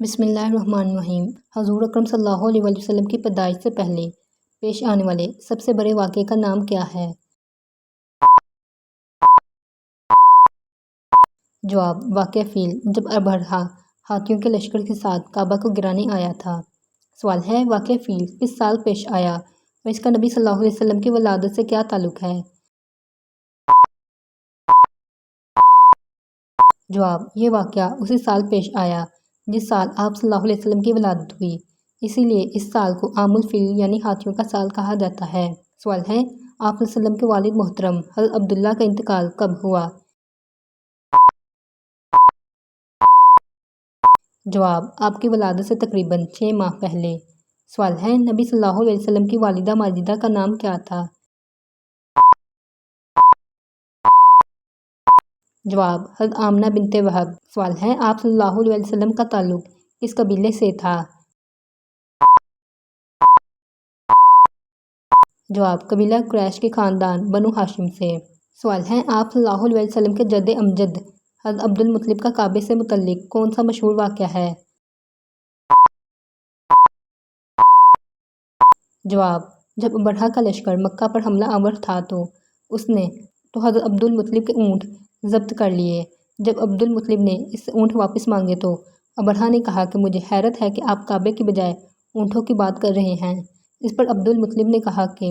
بسم اللہ الرحمن الرحیم۔ حضور اکرم صلی اللہ علیہ وسلم کی پیدائش سے پہلے پیش آنے والے سب سے بڑے واقعے کا نام کیا ہے؟ جواب: واقعہ فیل، جب ابرہہ ہاتھیوں کے لشکر کے ساتھ کعبہ کو گرانے آیا تھا۔ سوال ہے: واقعہ فیل کس سال پیش آیا اور اس کا نبی صلی اللہ علیہ وسلم کی ولادت سے کیا تعلق ہے؟ جواب: یہ واقعہ اسی سال پیش آیا جس سال آپ صلی اللہ علیہ وسلم کی ولادت ہوئی، اسی لیے اس سال کو عام الفیل یعنی ہاتھیوں کا سال کہا جاتا ہے۔ سوال ہے: آپ صلی اللہ علیہ وسلم کے والد محترم حضرت عبداللہ کا انتقال کب ہوا؟ جواب: آپ کی ولادت سے تقریباً 6 ماہ پہلے۔ سوال ہے: نبی صلی اللہ علیہ وسلم کی والدہ ماجدہ کا نام کیا تھا؟ جواب: حضرت آمنہ بنت وہب۔ سوال ہے: آپ صلی اللہ علیہ وسلم کا تعلق کس قبیلے سے تھا؟ جواب: قبیلہ قریش کے خاندان بنو ہاشم سے۔ سوال ہے: آپ صلی اللہ علیہ وسلم کے جد امجد حضرت عبد المطلب کا کعبے سے متعلق کون سا مشہور واقعہ ہے؟ جواب: جب ابرہہ کا لشکر مکہ پر حملہ آور تھا تو حضرت عبد المطلب کے اونٹ ضبط کر لیے۔ جب عبد المطلب نے اس سے اونٹ واپس مانگے تو ابرہہ نے کہا کہ مجھے حیرت ہے کہ آپ کعبے کی بجائے اونٹوں کی بات کر رہے ہیں۔ اس پر عبد المطلب نے کہا کہ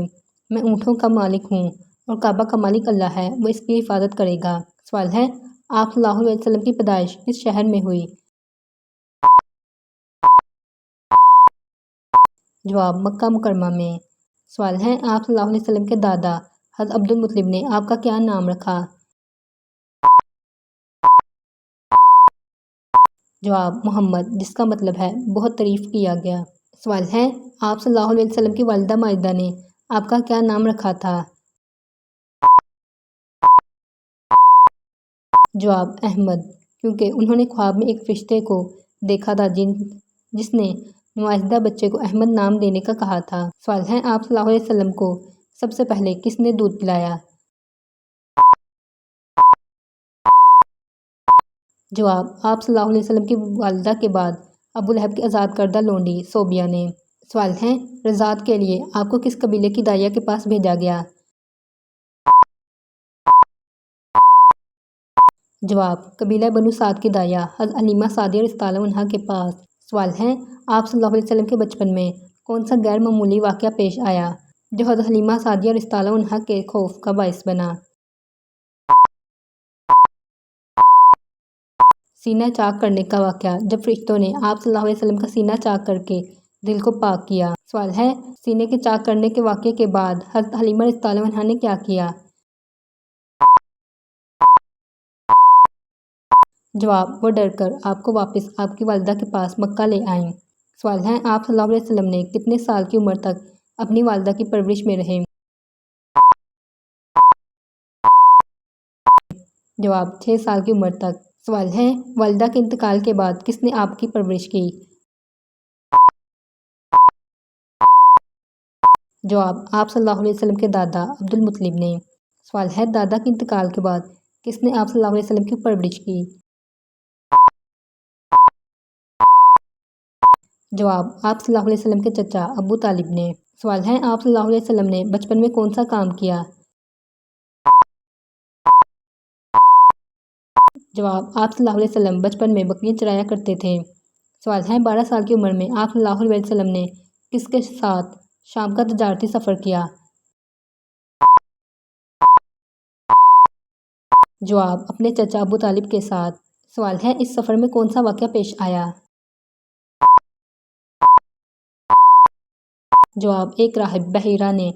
میں اونٹوں کا مالک ہوں اور کعبہ کا مالک اللہ ہے، وہ اس کی حفاظت کرے گا۔ سوال ہے: آپ صلی اللہ علیہ وسلم کی پیدائش کس شہر میں ہوئی؟ جواب: مکہ مکرمہ میں۔ سوال ہے: آپ صلی اللہ علیہ وسلم کے دادا حضرت عبد المطلب نے آپ کا کیا نام رکھا؟ جواب: محمد، جس کا مطلب ہے بہت تعریف کیا گیا۔ سوال ہے: آپ صلی اللہ علیہ وسلم کی والدہ ماجدہ نے آپ کا کیا نام رکھا تھا؟ جواب: احمد، کیونکہ انہوں نے خواب میں ایک فرشتے کو دیکھا تھا جس نے نوزائیدہ بچے کو احمد نام دینے کا کہا تھا۔ سوال ہے: آپ صلی اللہ علیہ وسلم کو سب سے پہلے کس نے دودھ پلایا؟ جواب: آپ صلی اللہ علیہ وسلم کی والدہ کے بعد ابو لہب کی آزاد کردہ لونڈی صوبیہ نے۔ سوال ہے: رضاعت کے لیے آپ کو کس قبیلے کی داعیہ کے پاس بھیجا گیا؟ جواب: قبیلہ بنو سعد کی داعیہ حضرت حلیمہ سعدیہ رضی اللہ عنہا کے پاس۔ سوال ہے: آپ صلی اللہ علیہ وسلم کے بچپن میں کون سا غیر معمولی واقعہ پیش آیا جو حضرت حلیمہ سعدیہ رضی اللہ عنہا کے خوف کا باعث بنا؟ سینہ چاک کرنے کا واقعہ، جب فرشتوں نے آپ صلی اللہ علیہ وسلم کا سینہ چاک کر کے دل کو پاک کیا۔ سوال ہے: سینے کے چاک کرنے کے واقعے کے بعد حضرت حلیمہ رضی اللہ عنہا نے کیا کیا؟ جواب: وہ ڈر کر آپ کو واپس آپ کی والدہ کے پاس مکہ لے آئیں۔ سوال ہے: آپ صلی اللہ علیہ وسلم نے کتنے سال کی عمر تک اپنی والدہ کی پرورش میں رہے؟ جواب: 6 سال کی عمر تک۔ سوال ہے: والدہ کے انتقال کے بعد کس نے آپ کی پرورش کی؟ جواب: آپ صلی اللہ علیہ وسلم کے دادا عبد المطلب نے۔ سوال ہے: دادا کے انتقال کے بعد کس نے آپ صلی اللہ علیہ وسلم کی پرورش کی؟ جواب: آپ صلی اللہ علیہ وسلم کے چچا ابو طالب نے۔ سوال ہے: آپ صلی اللہ علیہ وسلم نے بچپن میں کون سا کام کیا؟ جواب: آپ صلی اللہ علیہ وسلم بچپن میں بکریاں چرایا کرتے تھے۔ سوال ہے: 12 سال کی عمر میں آپ صلی اللہ علیہ وسلم نے کس کے ساتھ شام کا تجارتی سفر کیا؟ جواب: اپنے چچا ابو طالب کے ساتھ۔ سوال ہے: اس سفر میں کون سا واقعہ پیش آیا؟ جواب: ایک راہب بحیرہ نے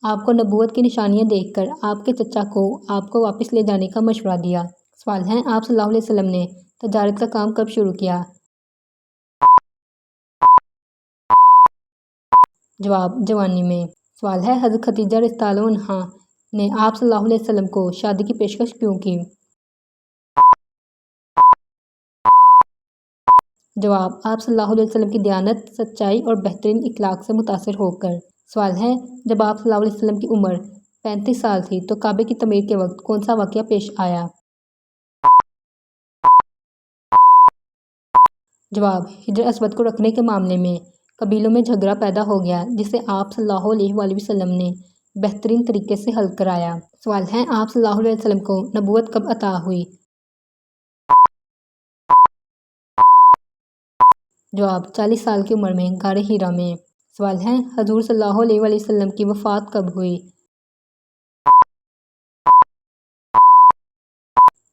آپ کو نبوت کی نشانیاں دیکھ کر آپ کے چچا کو آپ کو واپس لے جانے کا مشورہ دیا۔ سوال ہے: آپ صلی اللہ علیہ وسلم نے تجارت کا کام کب شروع کیا؟ جواب: جوانی میں۔ سوال ہے: حضرت خدیجہ رضی اللہ عنہا نے آپ صلی اللہ علیہ وسلم کو شادی کی پیشکش کیوں کی؟ جواب: آپ صلی اللہ علیہ وسلم کی دیانت، سچائی اور بہترین اخلاق سے متاثر ہو کر۔ سوال ہے: جب آپ صلی اللہ علیہ وسلم کی عمر 35 سال تھی تو کعبے کی تعمیر کے وقت کون سا واقعہ پیش آیا؟ جواب: حجر اسود کو رکھنے کے معاملے میں قبیلوں میں جھگڑا پیدا ہو گیا جسے آپ صلی اللہ علیہ وآلہ وسلم نے بہترین طریقے سے حل کرایا۔ سوال ہے: آپ صلی اللہ علیہ وسلم کو نبوت کب عطا ہوئی؟ جواب: 40 سال کی عمر میں غار حرا میں۔ سوال ہے: حضور صلی اللہ علیہ وآلہ وسلم کی وفات کب ہوئی؟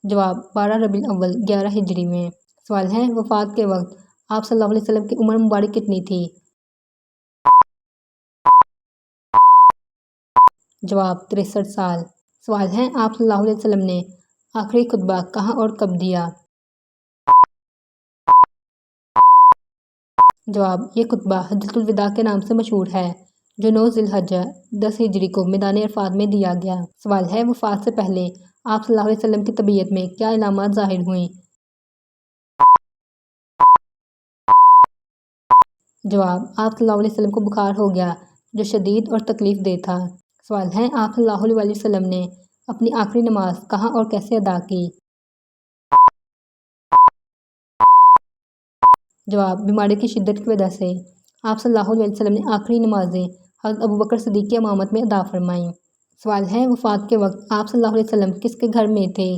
جواب: 12 ربیع الاول 11 ہجری میں۔ سوال ہے: وفات کے وقت آپ صلی اللہ علیہ وسلم کی عمر مبارک کتنی تھی؟ جواب: 63 سال۔ سوال ہے: آپ صلی اللہ علیہ وسلم نے آخری خطبہ کہاں اور کب دیا؟ جواب: یہ خطبہ حجۃ الوداع کے نام سے مشہور ہے جو 9 ذی الحجہ 10 ہجری کو میدان عرفات میں دیا گیا۔ سوال ہے: وفات سے پہلے آپ صلی اللہ علیہ وسلم کی طبیعت میں کیا علامات ظاہر ہوئیں؟ جواب: آپ صلی اللہ علیہ وسلم کو بخار ہو گیا جو شدید اور تکلیف دہ تھا۔ سوال ہے: آپ صلی اللہ علیہ وسلم نے اپنی آخری نماز کہاں اور کیسے ادا کی؟ جواب: بیماری کی شدت کی وجہ سے آپ صلی اللہ علیہ وسلم نے آخری نمازیں حضرت ابوبکر صدیق کی امامت میں ادا فرمائیں۔ سوال ہے: وفات کے وقت آپ صلی اللہ علیہ وسلم کس کے گھر میں تھے؟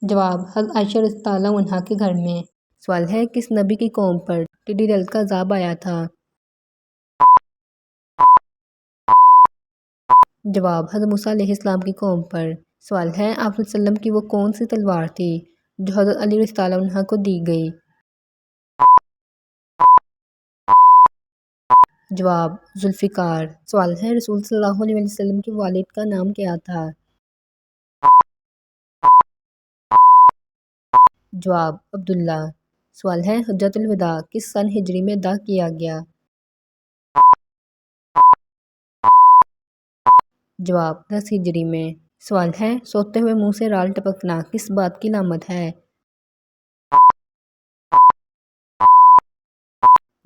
جواب: حضرت عائشہ رضی اللہ عنہا کے گھر میں۔ سوال ہے: کس نبی کی قوم پر ٹڈی دل کا عذاب آیا تھا؟ جواب: حضرت موسیٰ علیہ السلام کی قوم پر۔ سوال ہے: آپ صلی اللہ علیہ وسلم کی وہ کون سی تلوار تھی جو حضرت علی رضی اللہ عنہ کو دی گئی؟ جواب: ذوالفقار۔ سوال ہے: رسول صلی اللہ علیہ وسلم کے والد کا نام کیا تھا؟ جواب: عبداللہ۔ سوال ہے: حجۃ الوداع کس سن ہجری میں ادا کیا گیا؟ جواب: 10 ہجری میں۔ سوال ہے: سوتے ہوئے منہ سے رال ٹپکنا کس بات کی علامت ہے؟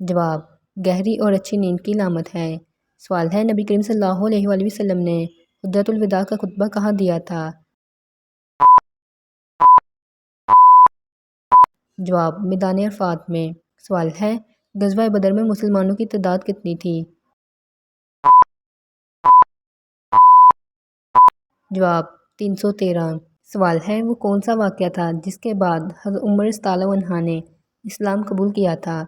جواب: گہری اور اچھی نیند کی علامت ہے۔ سوال ہے: نبی کریم صلی اللہ علیہ وآلہ وسلم نے حجۃ الوداع کا خطبہ کہاں دیا تھا؟ جواب: میدان عرفات میں۔ سوال ہے: غزوہ بدر میں مسلمانوں کی تعداد کتنی تھی؟ جواب: 313۔ سوال ہے: وہ کون سا واقعہ تھا جس کے بعد حضرت عمر رضی اللہ عنہ نے اسلام قبول کیا تھا؟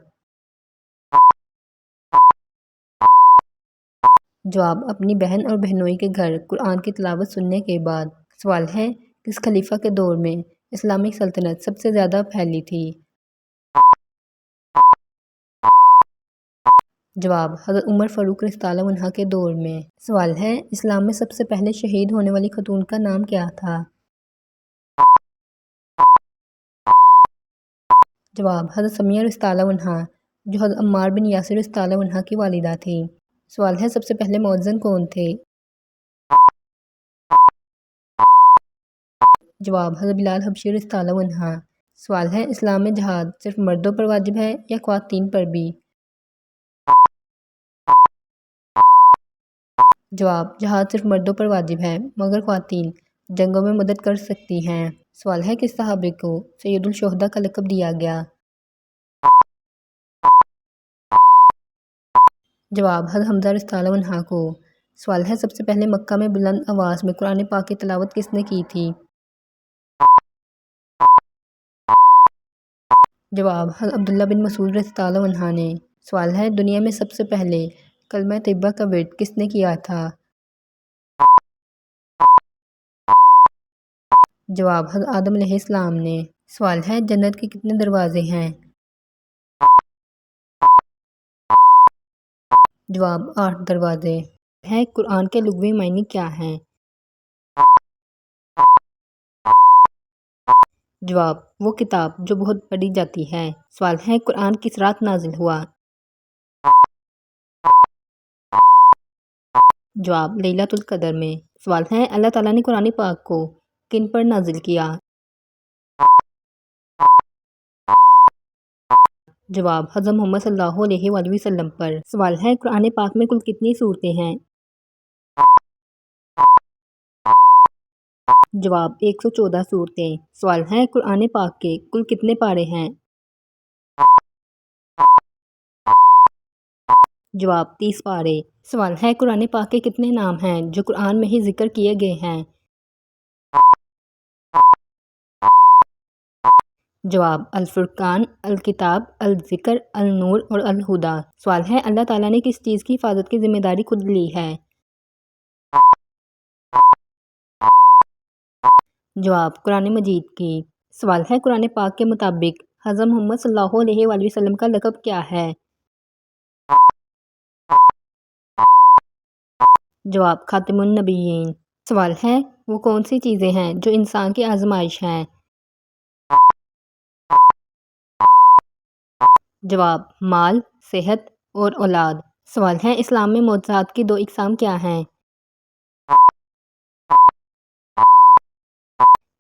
جواب: اپنی بہن اور بہنوئی کے گھر قرآن کی تلاوت سننے کے بعد۔ سوال ہے: کس خلیفہ کے دور میں اسلامی سلطنت سب سے زیادہ پھیلی تھی؟ جواب: حضرت عمر فاروق رضی اللہ عنہ کے دور میں۔ سوال ہے: اسلام میں سب سے پہلے شہید ہونے والی خاتون کا نام کیا تھا؟ جواب: حضرت سمیہ رضی اللہ عنہا جو حضرت عمار بن یاسر رضی اللہ عنہ کی والدہ تھی۔ سوال ہے: سب سے پہلے مؤذن کون تھے؟ جواب: حضرت بلال حبشی رضی اللہ عنہ۔ سوال ہے: اسلام میں جہاد صرف مردوں پر واجب ہے یا خواتین پر بھی؟ جواب: جہاد صرف مردوں پر واجب ہے مگر خواتین جنگوں میں مدد کر سکتی ہیں۔ سوال ہے: کس صحابی کو سید الشہداء کا لقب دیا گیا؟ جواب: حضرت حمزہ رضی اللہ عنہ کو۔ سوال ہے: سب سے پہلے مکہ میں بلند آواز میں قرآن پاک کی تلاوت کس نے کی تھی؟ جواب: حضرت عبداللہ بن مسعود رضی اللہ عنہ نے۔ سوال ہے: دنیا میں سب سے پہلے کلمہ طیبہ کا ورد کس نے کیا تھا؟ جواب: حضرت آدم علیہ السلام نے۔ سوال ہے: جنت کے کتنے دروازے ہیں؟ جواب: 8 دروازے ہیں۔ قرآن کے لغوی معنی کیا ہیں؟ جواب: وہ کتاب جو بہت پڑھی جاتی ہے۔ سوال ہے: قرآن کس رات نازل ہوا؟ جواب: لیلۃ القدر میں۔ سوال ہے: اللہ تعالیٰ نے قرآن پاک کو کن پر نازل کیا؟ جواب: حضرت محمد صلی اللہ علیہ وآلہ وسلم پر۔ سوال ہے: قرآن پاک میں کل کتنی سورتیں ہیں؟ جواب 114 صورتیں۔ سوال ہے قرآن پاک کے کل کتنے پارے ہیں؟ جواب 30 پارے۔ سوال ہے قرآن پاک کے کتنے نام ہیں جو قرآن میں ہی ذکر کیے گئے ہیں؟ جواب الفرقان، الکتاب، الذکر، النور اور الہدیٰ۔ سوال ہے اللہ تعالیٰ نے کس چیز کی حفاظت کی ذمہ داری خود لی ہے؟ جواب قرآن مجید کی۔ سوال ہے قرآن پاک کے مطابق حضرت محمد صلی اللہ علیہ وآلہ وسلم کا لقب کیا ہے؟ جواب خاتم النبیین۔ سوال ہے وہ کون سی چیزیں ہیں جو انسان کی آزمائش ہیں؟ جواب مال، صحت اور اولاد۔ سوال ہے اسلام میں معجزات کی 2 اقسام کیا ہیں؟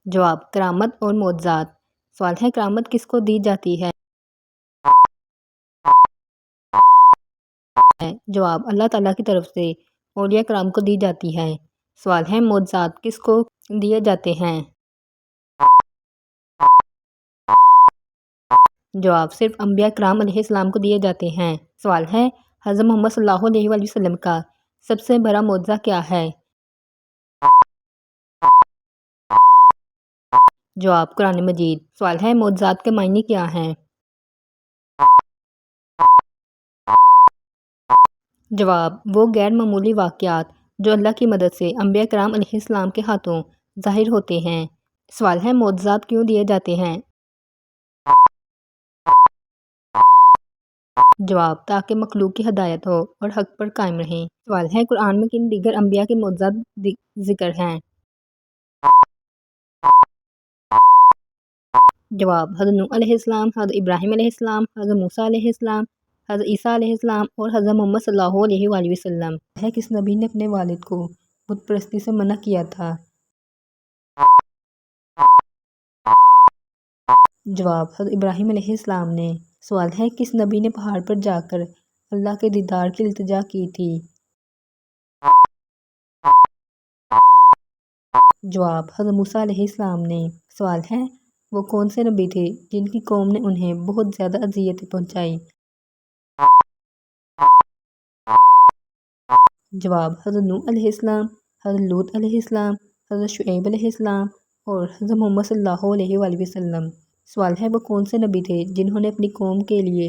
جواب کرامت اور معجزات۔ سوال ہے کرامت کس کو دی جاتی ہے؟ جواب اللہ تعالیٰ کی طرف سے اولیاء کرام کو دی جاتی ہے۔ سوال ہے معجزات کس کو دیے جاتے ہیں؟ جواب صرف انبیاء کرام علیہ السلام کو دیے جاتے ہیں۔ سوال ہے حضرت محمد صلی اللہ علیہ وآلہ وسلم کا سب سے بڑا معجزہ کیا ہے؟ جواب قرآن مجید۔ سوال ہے معجزات کے معنی کیا ہیں؟ جواب وہ غیر معمولی واقعات جو اللہ کی مدد سے انبیاء کرام علیہ السلام کے ہاتھوں ظاہر ہوتے ہیں۔ سوال ہے معجزات کیوں دیے جاتے ہیں؟ جواب تاکہ مخلوق کی ہدایت ہو اور حق پر قائم رہیں۔ سوال ہے قرآن میں کن دیگر انبیاء کے معجزات ذکر ہیں؟ جواب حضرت نوح علیہ السلام، حضرت ابراہیم علیہ السلام، حضرت موسیٰ علیہ السلام، حضرت عیسیٰ علیہ السلام اور حضرت محمد صلی اللہ علیہ وآلہ وسلم۔ ہے کس نبی نے اپنے والد کو بت پرستی سے منع کیا تھا؟ جواب حضرت ابراہیم علیہ السلام نے۔ سوال ہے کس نبی نے پہاڑ پر جا کر اللہ کے دیدار کی التجا کی تھی؟ جواب حضرت موسیٰ علیہ السلام نے۔ سوال ہے وہ کون سے نبی تھے جن کی قوم نے انہیں بہت زیادہ اذیتیں پہنچائی؟ جواب حضرت نوح علیہ السلام، حضرت لوط علیہ السلام، حضرت شعیب علیہ السلام اور حضرت محمد صلی اللہ علیہ وآلہ وسلم۔ سوال ہے وہ کون سے نبی تھے جنہوں نے اپنی قوم کے لیے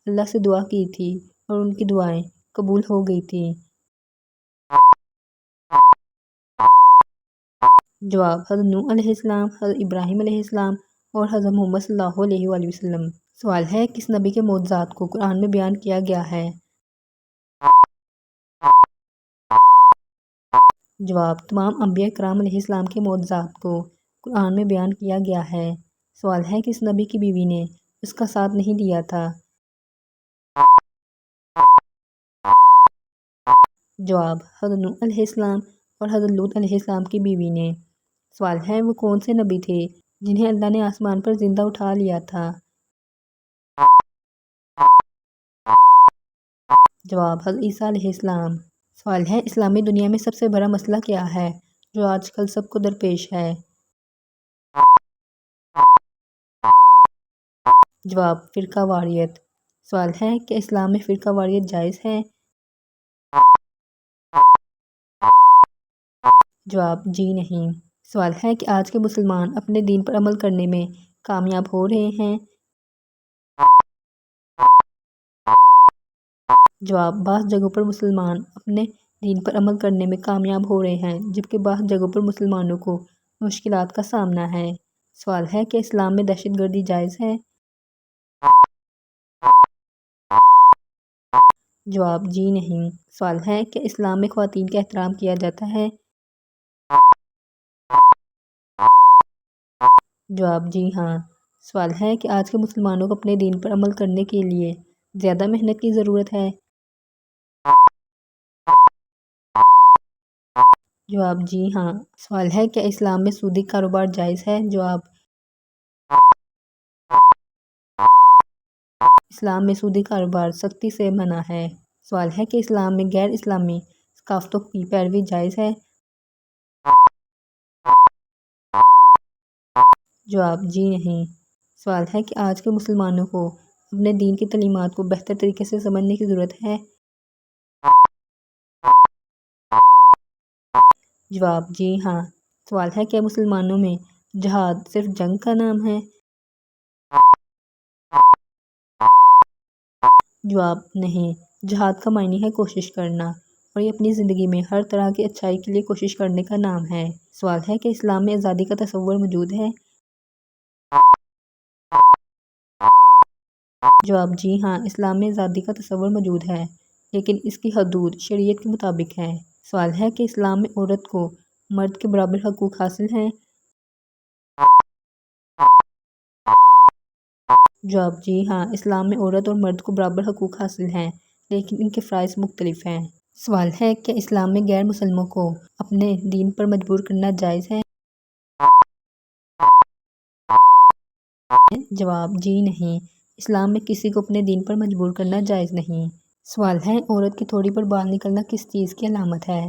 اللہ سے دعا کی تھی اور ان کی دعائیں قبول ہو گئی تھیں؟ جواب حضرت نوح علیہ السلام، حضرت ابراہیم علیہ السلام اور حضرت محمد صلی اللہ علیہ وآلہ وسلم۔ سوال ہے کس نبی کے معجزات کو قرآن میں بیان کیا گیا ہے؟ جواب تمام انبیاء کرام علیہ السلام کے معجزات کو قرآن میں بیان کیا گیا ہے۔ سوال ہے کس نبی کی بیوی نے اس کا ساتھ نہیں دیا تھا؟ جواب حضرت نوح علیہ السلام اور حضرت لوط علیہ السلام کی بیوی نے۔ سوال ہے وہ کون سے نبی تھے جنہیں اللہ نے آسمان پر زندہ اٹھا لیا تھا؟ جواب حضرت عیسیٰ علیہ السلام۔ سوال ہے اسلامی دنیا میں سب سے بڑا مسئلہ کیا ہے جو آج کل سب کو درپیش ہے؟ جواب فرقہ واریت۔ سوال ہے کہ اسلام میں فرقہ واریت جائز ہے؟ جواب جی نہیں۔ سوال ہے کہ آج کے مسلمان اپنے دین پر عمل کرنے میں کامیاب ہو رہے ہیں؟ جواب بعض جگہوں پر مسلمان اپنے دین پر عمل کرنے میں کامیاب ہو رہے ہیں جبکہ بعض جگہوں پر مسلمانوں کو مشکلات کا سامنا ہے۔ سوال ہے کہ اسلام میں دہشت گردی جائز ہے؟ جواب جی نہیں۔ سوال ہے کہ اسلام میں خواتین کا احترام کیا جاتا ہے؟ جواب جی ہاں۔ سوال ہے کہ آج کے مسلمانوں کو اپنے دین پر عمل کرنے کے لیے زیادہ محنت کی ضرورت ہے؟ جواب جی ہاں۔ سوال ہے کیا اسلام میں سودی کاروبار جائز ہے؟ جواب اسلام میں سودی کاروبار سختی سے منع ہے۔ سوال ہے کہ اسلام میں غیر اسلامی ثقافتوں کی پیروی جائز ہے؟ جواب جی نہیں۔ سوال ہے کہ آج کے مسلمانوں کو اپنے دین کی تعلیمات کو بہتر طریقے سے سمجھنے کی ضرورت ہے۔ جواب جی ہاں۔ سوال ہے کہ مسلمانوں میں جہاد صرف جنگ کا نام ہے؟ جواب نہیں۔ جہاد کا معنی ہے کوشش کرنا، اور یہ اپنی زندگی میں ہر طرح کی اچھائی کے لیے کوشش کرنے کا نام ہے۔ سوال ہے کہ اسلام میں آزادی کا تصور موجود ہے؟ جواب جی ہاں، اسلام میں آزادی کا تصور موجود ہے، لیکن اس کی حدود شریعت کے مطابق ہے۔ سوال ہے کہ اسلام میں عورت کو مرد کے برابر حقوق حاصل ہیں؟ جواب جی ہاں، اسلام میں عورت اور مرد کو برابر حقوق حاصل ہیں، لیکن ان کے فرائض مختلف ہیں۔ سوال ہے کہ اسلام میں غیر مسلموں کو اپنے دین پر مجبور کرنا جائز ہے؟ جواب جی نہیں۔ اسلام میں کسی کو اپنے دین پر مجبور کرنا جائز نہیں۔ سوال ہے عورت کی تھوڑی پر بال نکلنا کس چیز کی علامت ہے؟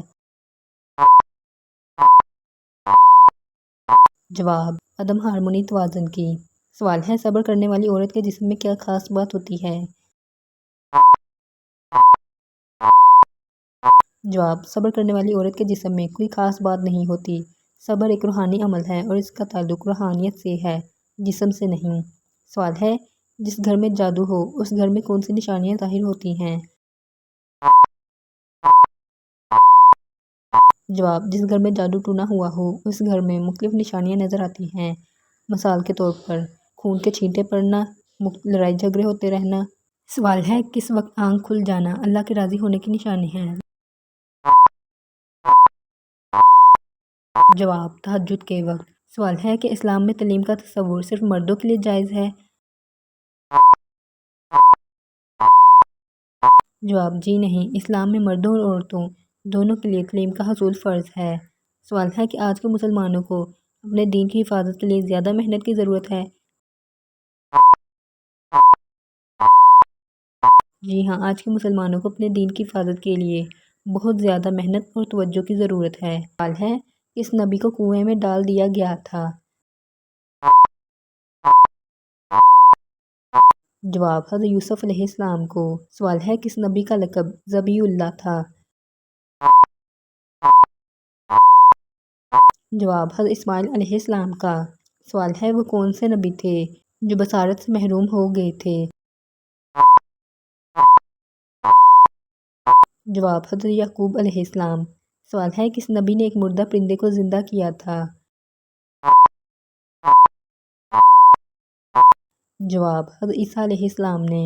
جواب عدم ہارمونی توازن کی۔ سوال ہے صبر کرنے والی عورت کے جسم میں کیا خاص بات ہوتی ہے؟ جواب صبر کرنے والی عورت کے جسم میں کوئی خاص بات نہیں ہوتی۔ صبر ایک روحانی عمل ہے اور اس کا تعلق روحانیت سے ہے، جسم سے نہیں۔ سوال ہے جس گھر میں جادو ہو اس گھر میں کون سی نشانیاں ظاہر ہوتی ہیں؟ جواب جس گھر میں جادو ٹونا ہوا ہو اس گھر میں مختلف نشانیاں نظر آتی ہیں، مثال کے طور پر خون کے چھینٹے پڑنا، لڑائی جھگڑے ہوتے رہنا۔ سوال ہے کس وقت آنکھ کھل جانا اللہ کے راضی ہونے کی نشانی ہے؟ جواب تہجد کے وقت۔ سوال ہے کہ اسلام میں تعلیم کا تصور صرف مردوں کے لیے جائز ہے؟ جواب جی نہیں، اسلام میں مردوں اور عورتوں دونوں کے لیے تعلیم کا حصول فرض ہے۔ سوال ہے کہ آج کے مسلمانوں کو اپنے دین کی حفاظت کے لیے زیادہ محنت کی ضرورت ہے؟ جی ہاں، آج کے مسلمانوں کو اپنے دین کی حفاظت کے لیے بہت زیادہ محنت اور توجہ کی ضرورت ہے۔ سوال ہے کس نبی کو کنویں میں ڈال دیا گیا تھا؟ جواب حضرت یوسف علیہ السلام کو۔ سوال ہے کس نبی کا لقب ذبیح اللہ تھا؟ جواب حضرت اسماعیل علیہ السلام کا۔ سوال ہے وہ کون سے نبی تھے جو بصارت سے محروم ہو گئے تھے؟ جواب حضرت یعقوب علیہ السلام۔ سوال ہے کس نبی نے ایک مردہ پرندے کو زندہ کیا تھا؟ جواب حضرت عیسیٰ علیہ السلام نے۔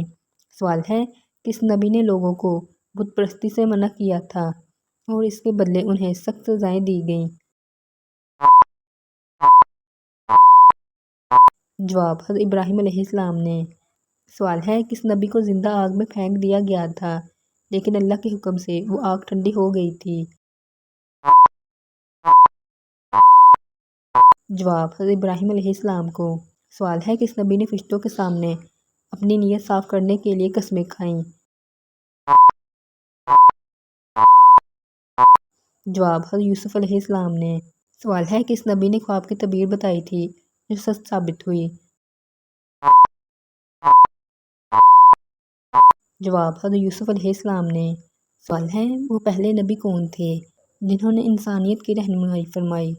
سوال ہے کس نبی نے لوگوں کو بت پرستی سے منع کیا تھا اور اس کے بدلے انہیں سخت سزائیں دی گئیں؟ جواب حضرت ابراہیم علیہ السلام نے۔ سوال ہے کس نبی کو زندہ آگ میں پھینک دیا گیا تھا لیکن اللہ کے حکم سے وہ آگ ٹھنڈی ہو گئی تھی؟ جواب حضرت ابراہیم علیہ السلام کو۔ سوال ہے کس نبی نے فرشتوں کے سامنے اپنی نیت صاف کرنے کے لیے قسمیں کھائیں؟ جواب حضرت یوسف علیہ السلام نے۔ سوال ہے کس نبی نے خواب کی تعبیر بتائی تھی جو سچ ثابت ہوئی؟ جواب حضرت یوسف علیہ السلام نے۔ سوال ہے وہ پہلے نبی کون تھے جنہوں نے انسانیت کی رہنمائی فرمائی؟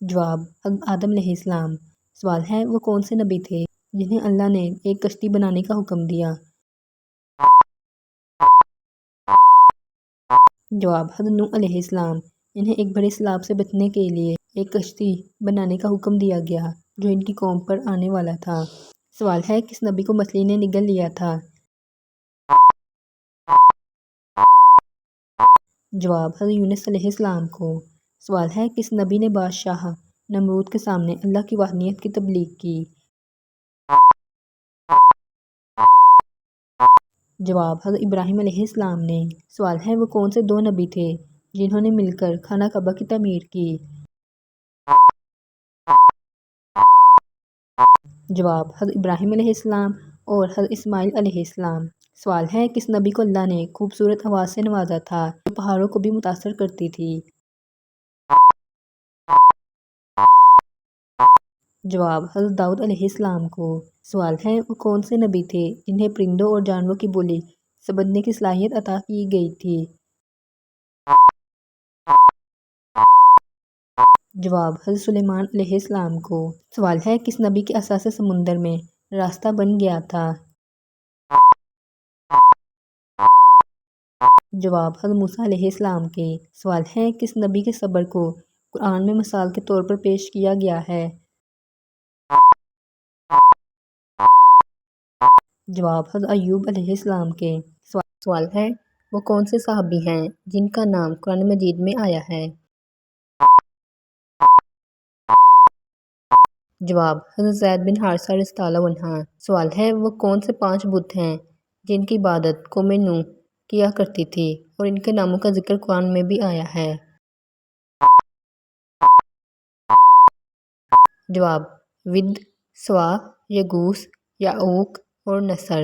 جواب حضرت آدم علیہ السلام۔ سوال ہے وہ کون سے نبی تھے جنہیں اللہ نے ایک کشتی بنانے کا حکم دیا؟ جواب حضرت نوح علیہ السلام۔ انہیں ایک بڑے سیلاب سے بچنے کے لیے ایک کشتی بنانے کا حکم دیا گیا جو ان کی قوم پر آنے والا تھا۔ سوال ہے کس نبی کو مچھلی نے نگل لیا تھا؟ جواب حضرت یونس علیہ السلام کو۔ سوال ہے کس نبی نے بادشاہ نمرود کے سامنے اللہ کی وحدانیت کی تبلیغ کی؟ جواب حضرت ابراہیم علیہ السلام نے۔ سوال ہے وہ کون سے دو نبی تھے جنہوں نے مل کر خانہ کعبہ کی تعمیر کی؟ جواب حضرت ابراہیم علیہ السلام اور حضرت اسماعیل علیہ السلام۔ سوال ہے کس نبی کو اللہ نے خوبصورت آواز سے نوازا تھا جو پہاڑوں کو بھی متاثر کرتی تھی؟ جواب حضرت داؤد علیہ السلام کو۔ سوال ہے وہ کون سے نبی تھے جنہیں پرندوں اور جانوروں کی بولی سمجھنے کی صلاحیت عطا کی گئی تھی؟ جواب حضرت سلیمان علیہ السلام کو۔ سوال ہے کس نبی کے عصا سے سمندر میں راستہ بن گیا تھا؟ جواب حضرت موسیٰ علیہ السلام کے۔ سوال ہے کس نبی کے صبر کو قرآن میں مثال کے طور پر پیش کیا گیا ہے؟ جواب حضرت ایوب علیہ السلام کے۔ سوال ہے وہ کون سے صحابی ہیں جن کا نام قرآن مجید میں آیا ہے؟ جواب حضرت زید بن حارثہ رضی اللہ عنہ۔ سوال ہے وہ کون سے 5 بت ہیں جن کی عبادت قوم نوح کیا کرتی تھی اور ان کے ناموں کا ذکر قرآن میں بھی آیا ہے؟ جواب ود، سوا، یغوث، یعوق اور نصر۔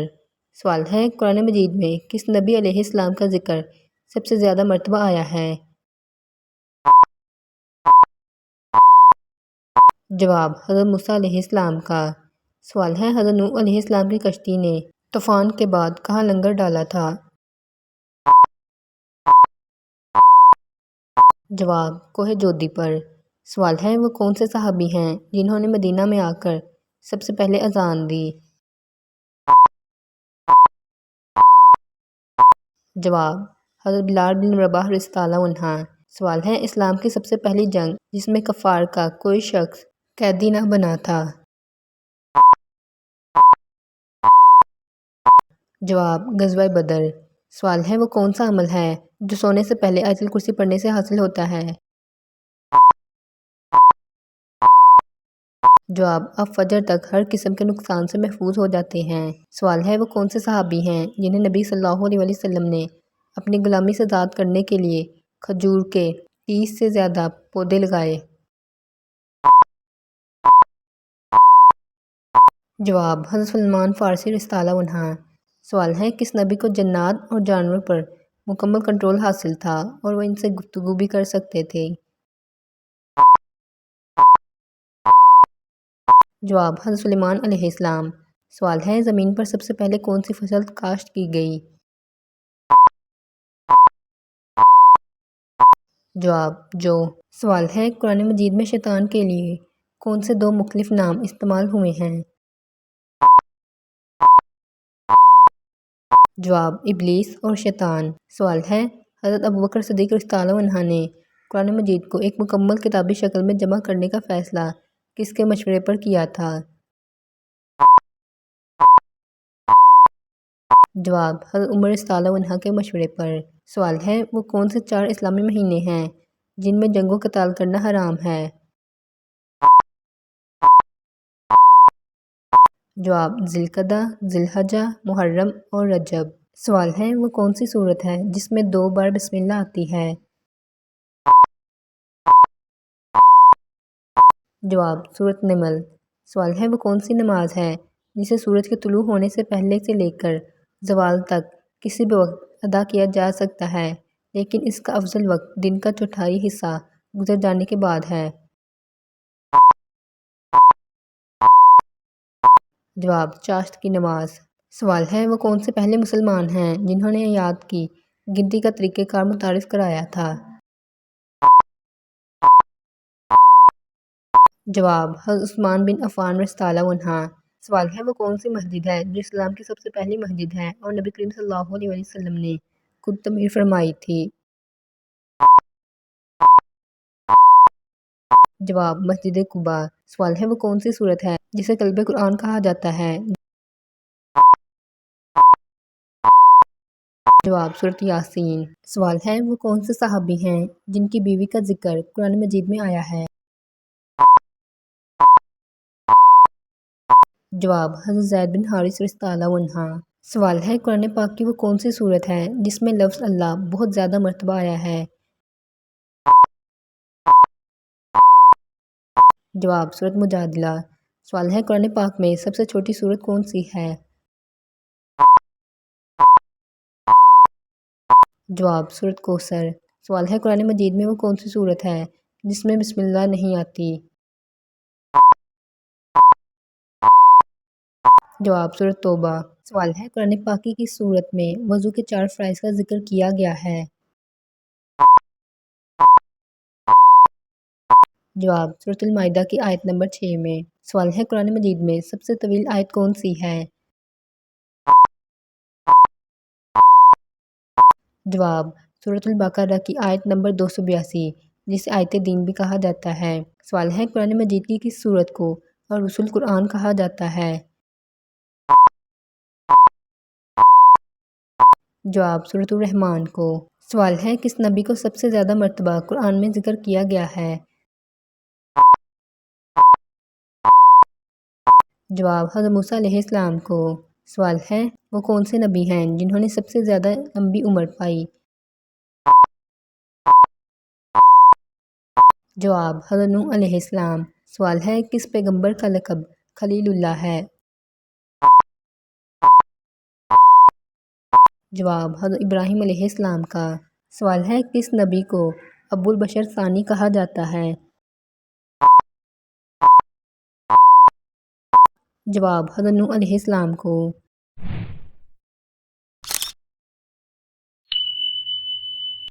سوال ہے قرآن مجید میں کس نبی علیہ السلام کا ذکر سب سے زیادہ مرتبہ آیا ہے؟ جواب حضرت موسیٰ علیہ السلام کا۔ سوال ہے حضرت نوح علیہ السلام کی کشتی نے طوفان کے بعد کہاں لنگر ڈالا تھا؟ جواب کوہ جودی پر۔ سوال ہے وہ کون سے صحابی ہیں جنہوں نے مدینہ میں آ کر سب سے پہلے اذان دی؟ جواب حضرت بلال بن رباح رضی اللہ عنہ۔ سوال ہے اسلام کی سب سے پہلی جنگ جس میں کفار کا کوئی شخص قیدی نہ بنا تھا؟ جواب غزوہ بدر۔ سوال ہے وہ کون سا عمل ہے جو سونے سے پہلے آیت الکرسی پڑھنے سے حاصل ہوتا ہے؟ جواب آپ فجر تک ہر قسم کے نقصان سے محفوظ ہو جاتے ہیں۔ سوال ہے وہ کون سے صحابی ہیں جنہیں نبی صلی اللہ علیہ وسلم نے اپنی غلامی سے آزاد کرنے کے لیے کھجور کے 30 سے زیادہ پودے لگائے؟ جواب حضرت سلمان فارسی رضی اللہ عنہ۔ سوال ہے کس نبی کو جنات اور جانوروں پر مکمل کنٹرول حاصل تھا اور وہ ان سے گفتگو بھی کر سکتے تھے؟ جواب حضرت سلیمان علیہ السلام۔ سوال ہے زمین پر سب سے پہلے کون سی فصل کاشت کی گئی؟ جواب جو۔ سوال ہے قرآن مجید میں شیطان کے لیے کون سے 2 مختلف نام استعمال ہوئے ہیں؟ جواب ابلیس اور شیطان۔ سوال ہے حضرت ابوبکر صدیق رضی اللہ عنہ نے قرآن مجید کو ایک مکمل کتابی شکل میں جمع کرنے کا فیصلہ کس کے مشورے پر کیا تھا؟ جواب حضرت عمر رضی اللہ عنہ کے مشورے پر۔ سوال ہے وہ کون سے 4 اسلامی مہینے ہیں جن میں جنگ و قتال کرنا حرام ہے؟ جواب ذی القعدہ، ذی الحجہ، محرم اور رجب۔ سوال ہے وہ کون سی سورت ہے جس میں 2 بار بسم اللہ آتی ہے؟ جواب سورت نمل۔ سوال ہے وہ کون سی نماز ہے جسے سورج کے طلوع ہونے سے پہلے سے لے کر زوال تک کسی بھی وقت ادا کیا جا سکتا ہے لیکن اس کا افضل وقت دن کا چوتھائی حصہ گزر جانے کے بعد ہے؟ جواب چاشت کی نماز۔ سوال ہے وہ کون سے پہلے مسلمان ہیں جنہوں نے آیات کی گنتی کا طریقہ کار متعارف کرایا تھا؟ جواب حضرت عثمان بن عفان رضی اللہ عنہ۔ سوال ہے وہ کون سی مسجد ہے جو اسلام کی سب سے پہلی مسجد ہے اور نبی کریم صلی اللہ علیہ وسلم نے خود تعمیر فرمائی تھی؟ جواب مسجد قباء۔ سوال ہے وہ کون سی سورت ہے جسے قلب قرآن کہا جاتا ہے؟ جواب سورت یاسین۔ سوال ہے وہ کون سے صحابی ہیں جن کی بیوی کا ذکر قرآن مجید میں آیا ہے؟ جواب حضرت زید بن حارث رضی اللہ عنہ۔ سوال ہے قرآن پاک کی وہ کون سی سورت ہے جس میں لفظ اللہ بہت زیادہ مرتبہ آیا ہے؟ جواب سورت مجادلہ۔ سوال ہے قرآن پاک میں سب سے چھوٹی سورت کون سی ہے؟ جواب سورت کوثر۔ سوال ہے قرآن مجید میں وہ کون سی سورت ہے جس میں بسم اللہ نہیں آتی؟ جواب سورۃ توبہ۔ سوال ہے قرآن پاک کی کس سورت میں وضو کے 4 فرائض کا ذکر کیا گیا ہے؟ جواب سورۃ المائدہ کی آیت نمبر 6 میں۔ سوال ہے قرآن مجید میں سب سے طویل آیت کون سی ہے؟ جواب سورۃ البقرہ کی آیت نمبر 282 جسے آیت دین بھی کہا جاتا ہے۔ سوال ہے قرآن مجید کی کس سورت کو الرسول قرآن کہا جاتا ہے؟ جواب سورۃ الرحمن کو۔ سوال ہے کس نبی کو سب سے زیادہ مرتبہ قرآن میں ذکر کیا گیا ہے؟ جواب حضرت موسیٰ علیہ السلام کو۔ سوال ہے وہ کون سے نبی ہیں جنہوں نے سب سے زیادہ لمبی عمر پائی؟ جواب حضرت نوح علیہ السلام۔ سوال ہے کس پیغمبر کا لقب خلیل اللہ ہے؟ جواب حضرت ابراہیم علیہ السلام کا۔ سوال ہے کس نبی کو ابو البشر ثانی کہا جاتا ہے؟ جواب حضرت نوح علیہ السلام کو۔